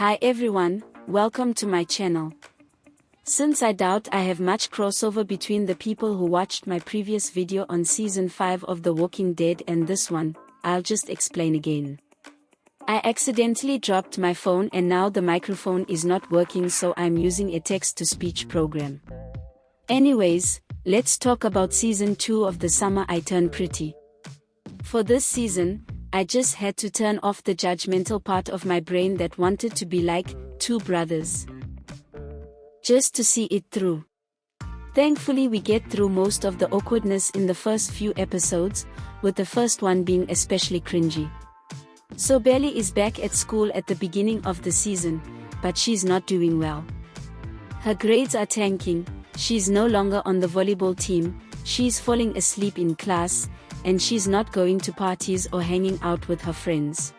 Hi everyone, welcome to my channel. Since I doubt I have much crossover between the people who watched my previous video on season 5 of The Walking Dead and this one, I'll just explain again. I accidentally dropped my phone and now the microphone is not working, so I'm using a text-to-speech program. Anyways, let's talk about season 2 of The Summer I Turned Pretty. For this season, I just had to turn off the judgmental part of my brain that wanted to be like two brothers, just to see it through. Thankfully we get through most of the awkwardness in the first few episodes, with the first one being especially cringy. So Belly is back at school at the beginning of the season, but she's not doing well. Her grades are tanking, she's no longer on the volleyball team, she's falling asleep in class, and she's not going to parties or hanging out with her friends.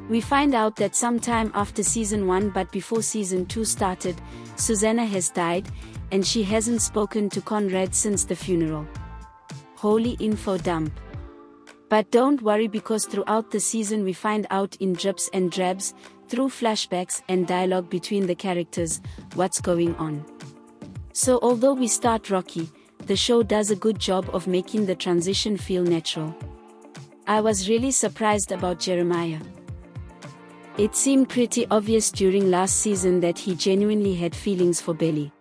We find out that sometime after season 1 but before season 2 started, Susanna has died, and she hasn't spoken to Conrad since the funeral. Holy info dump. But don't worry, because throughout the season we find out in drips and drabs, through flashbacks and dialogue between the characters, what's going on. So although we start rocky, the show does a good job of making the transition feel natural. I was really surprised about Jeremiah. It seemed pretty obvious during last season that he genuinely had feelings for Belly.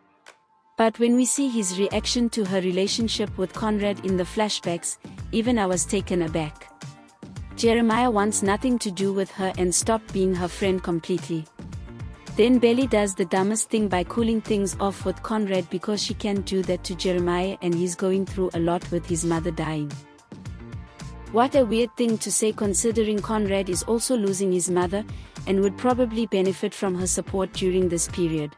But when we see his reaction to her relationship with Conrad in the flashbacks, even I was taken aback. Jeremiah wants nothing to do with her and stopped being her friend completely. Then Belly does the dumbest thing by cooling things off with Conrad because she can't do that to Jeremiah and he's going through a lot with his mother dying. What a weird thing to say, considering Conrad is also losing his mother and would probably benefit from her support during this period.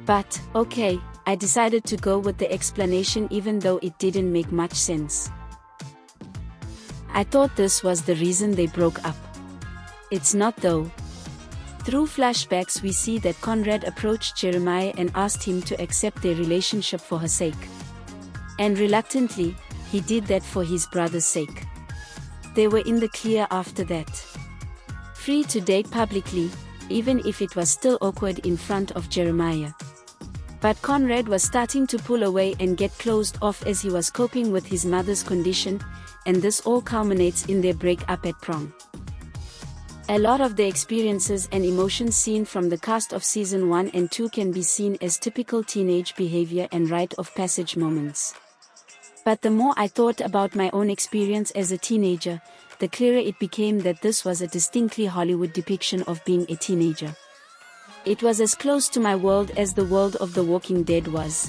But, okay, I decided to go with the explanation even though it didn't make much sense. I thought this was the reason they broke up. It's not though. Through flashbacks we see that Conrad approached Jeremiah and asked him to accept their relationship for her sake. And reluctantly, he did that for his brother's sake. They were in the clear after that. Free to date publicly, even if it was still awkward in front of Jeremiah. But Conrad was starting to pull away and get closed off as he was coping with his mother's condition, and this all culminates in their breakup at prom. A lot of the experiences and emotions seen from the cast of season 1 and 2 can be seen as typical teenage behavior and rite of passage moments. But the more I thought about my own experience as a teenager, the clearer it became that this was a distinctly Hollywood depiction of being a teenager. It was as close to my world as the world of The Walking Dead was.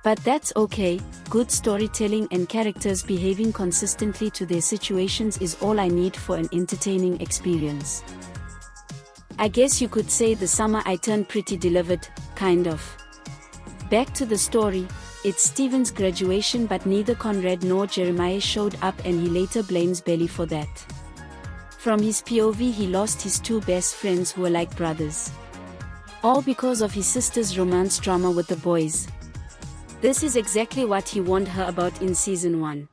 But that's okay, good storytelling and characters behaving consistently to their situations is all I need for an entertaining experience. I guess you could say The Summer I Turned Pretty delivered, kind of. Back to the story, it's Steven's graduation, but neither Conrad nor Jeremiah showed up and he later blames Belly for that. From his POV, he lost his two best friends who were like brothers. All because of his sister's romance drama with the boys. This is exactly what he warned her about in season 1.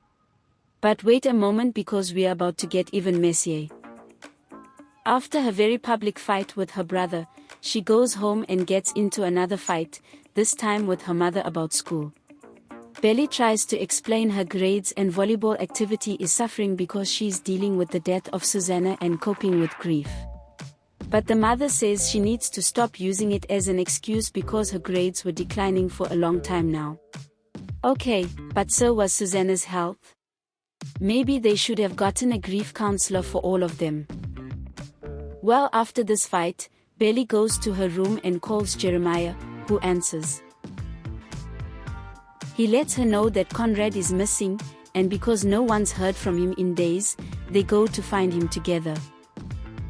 But wait a moment, because we're about to get even messier. After her very public fight with her brother, she goes home and gets into another fight, this time with her mother about school. Belly tries to explain her grades and volleyball activity is suffering because she's dealing with the death of Susanna and coping with grief. But the mother says she needs to stop using it as an excuse because her grades were declining for a long time now. Okay, but so was Susanna's health. Maybe they should have gotten a grief counselor for all of them. Well, after this fight, Belly goes to her room and calls Jeremiah, who answers. He lets her know that Conrad is missing, and because no one's heard from him in days, they go to find him together.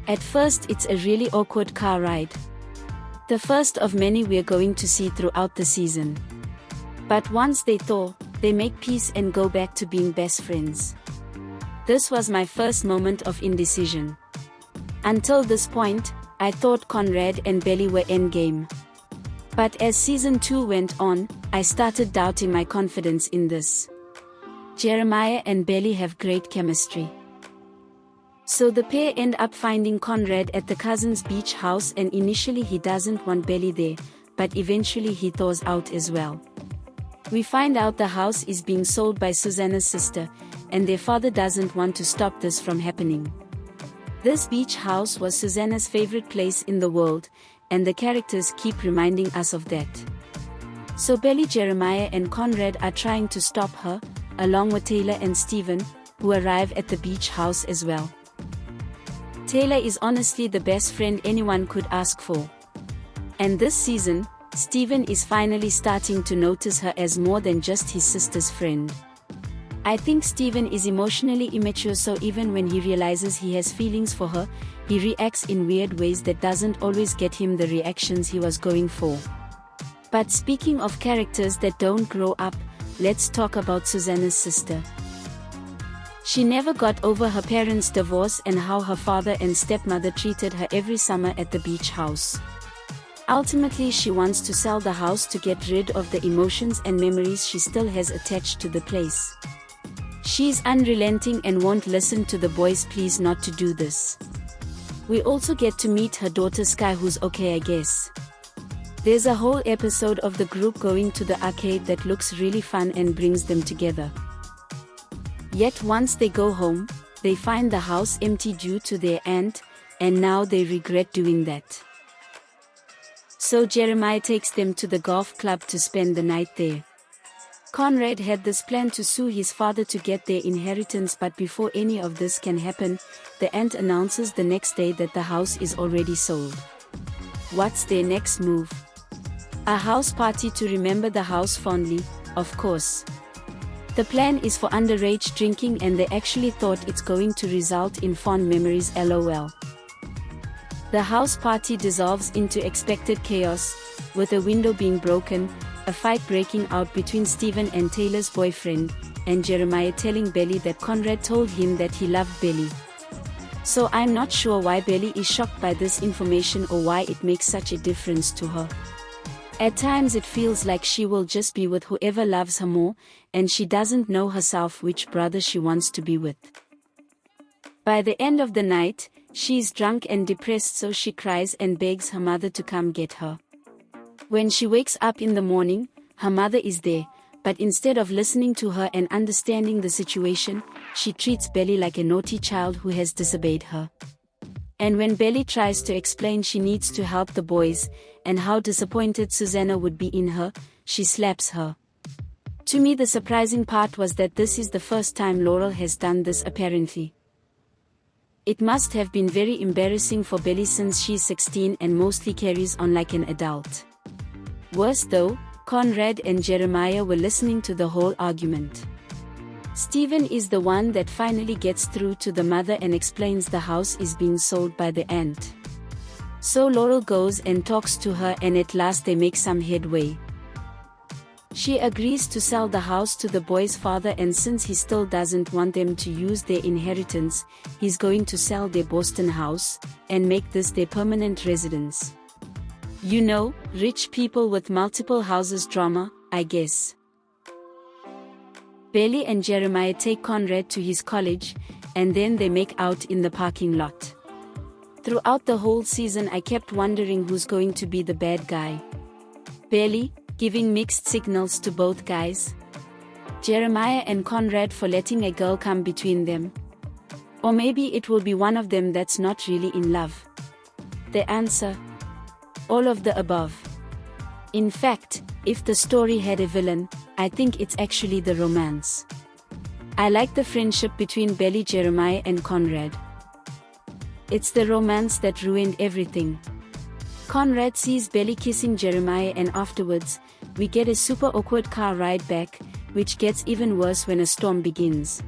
At first it's a really awkward car ride. The first of many we're going to see throughout the season. But once they thaw, they make peace and go back to being best friends. This was my first moment of indecision. Until this point, I thought Conrad and Belly were endgame. But as season 2 went on, I started doubting my confidence in this. Jeremiah and Belly have great chemistry. So the pair end up finding Conrad at the cousin's beach house, and initially he doesn't want Belly there, but eventually he thaws out as well. We find out the house is being sold by Susanna's sister, and their father doesn't want to stop this from happening. This beach house was Susanna's favorite place in the world, and the characters keep reminding us of that. So Belly, Jeremiah and Conrad are trying to stop her, along with Taylor and Stephen, who arrive at the beach house as well. Taylor is honestly the best friend anyone could ask for. And this season, Stephen is finally starting to notice her as more than just his sister's friend. I think Stephen is emotionally immature, so even when he realizes he has feelings for her, he reacts in weird ways that doesn't always get him the reactions he was going for. But speaking of characters that don't grow up, let's talk about Susanna's sister. She never got over her parents' divorce and how her father and stepmother treated her every summer at the beach house. Ultimately, she wants to sell the house to get rid of the emotions and memories she still has attached to the place. She's unrelenting and won't listen to the boys' pleas not to do this. We also get to meet her daughter Sky, who's okay, I guess. There's a whole episode of the group going to the arcade that looks really fun and brings them together. Yet once they go home, they find the house empty due to their aunt, and now they regret doing that. So Jeremiah takes them to the golf club to spend the night there. Conrad had this plan to sue his father to get their inheritance, but before any of this can happen, the aunt announces the next day that the house is already sold. What's their next move? A house party to remember the house fondly, of course. The plan is for underage drinking, and they actually thought it's going to result in fond memories, lol. The house party dissolves into expected chaos, with a window being broken, a fight breaking out between Stephen and Taylor's boyfriend, and Jeremiah telling Belly that Conrad told him that he loved Belly. So I'm not sure why Belly is shocked by this information or why it makes such a difference to her. At times it feels like she will just be with whoever loves her more, and she doesn't know herself which brother she wants to be with. By the end of the night, she is drunk and depressed, so she cries and begs her mother to come get her. When she wakes up in the morning, her mother is there, but instead of listening to her and understanding the situation, she treats Belly like a naughty child who has disobeyed her. And when Belly tries to explain she needs to help the boys, and how disappointed Susanna would be in her, she slaps her. To me, the surprising part was that this is the first time Laurel has done this, apparently. It must have been very embarrassing for Belly since she's 16 and mostly carries on like an adult. Worse though, Conrad and Jeremiah were listening to the whole argument. Stephen is the one that finally gets through to the mother and explains the house is being sold by the aunt. So Laurel goes and talks to her, and at last they make some headway. She agrees to sell the house to the boy's father, and since he still doesn't want them to use their inheritance, he's going to sell their Boston house, and make this their permanent residence. You know, rich people with multiple houses drama, I guess. Belly and Jeremiah take Conrad to his college, and then they make out in the parking lot. Throughout the whole season I kept wondering who's going to be the bad guy. Belly, giving mixed signals to both guys. Jeremiah and Conrad for letting a girl come between them. Or maybe it will be one of them that's not really in love. The answer? All of the above. In fact, if the story had a villain, I think it's actually the romance. I like the friendship between Belly, Jeremiah and Conrad. It's the romance that ruined everything. Conrad sees Belly kissing Jeremiah, and afterwards, we get a super awkward car ride back, which gets even worse when a storm begins.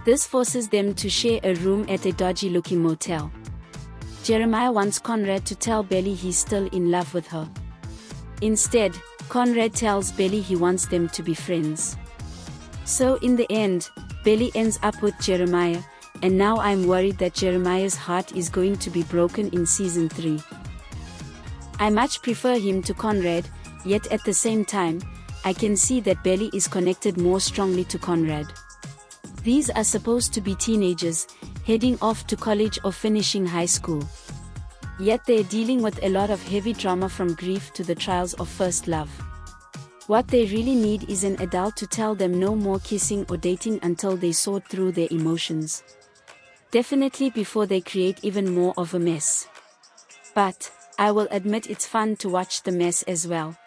This forces them to share a room at a dodgy-looking motel. Jeremiah wants Conrad to tell Belly he's still in love with her. Instead, Conrad tells Belly he wants them to be friends. So in the end, Belly ends up with Jeremiah, and now I'm worried that Jeremiah's heart is going to be broken in season 3. I much prefer him to Conrad, yet at the same time, I can see that Belly is connected more strongly to Conrad. These are supposed to be teenagers, heading off to college or finishing high school. Yet they're dealing with a lot of heavy drama, from grief to the trials of first love. What they really need is an adult to tell them no more kissing or dating until they sort through their emotions. Definitely before they create even more of a mess. But I will admit it's fun to watch the mess as well.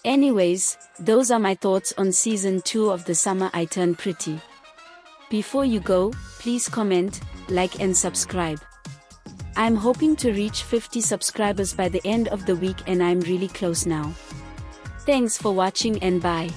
Anyways, those are my thoughts on season 2 of The Summer I Turned Pretty. Before you go, please comment, like and subscribe. I'm hoping to reach 50 subscribers by the end of the week, and I'm really close now. Thanks for watching and bye.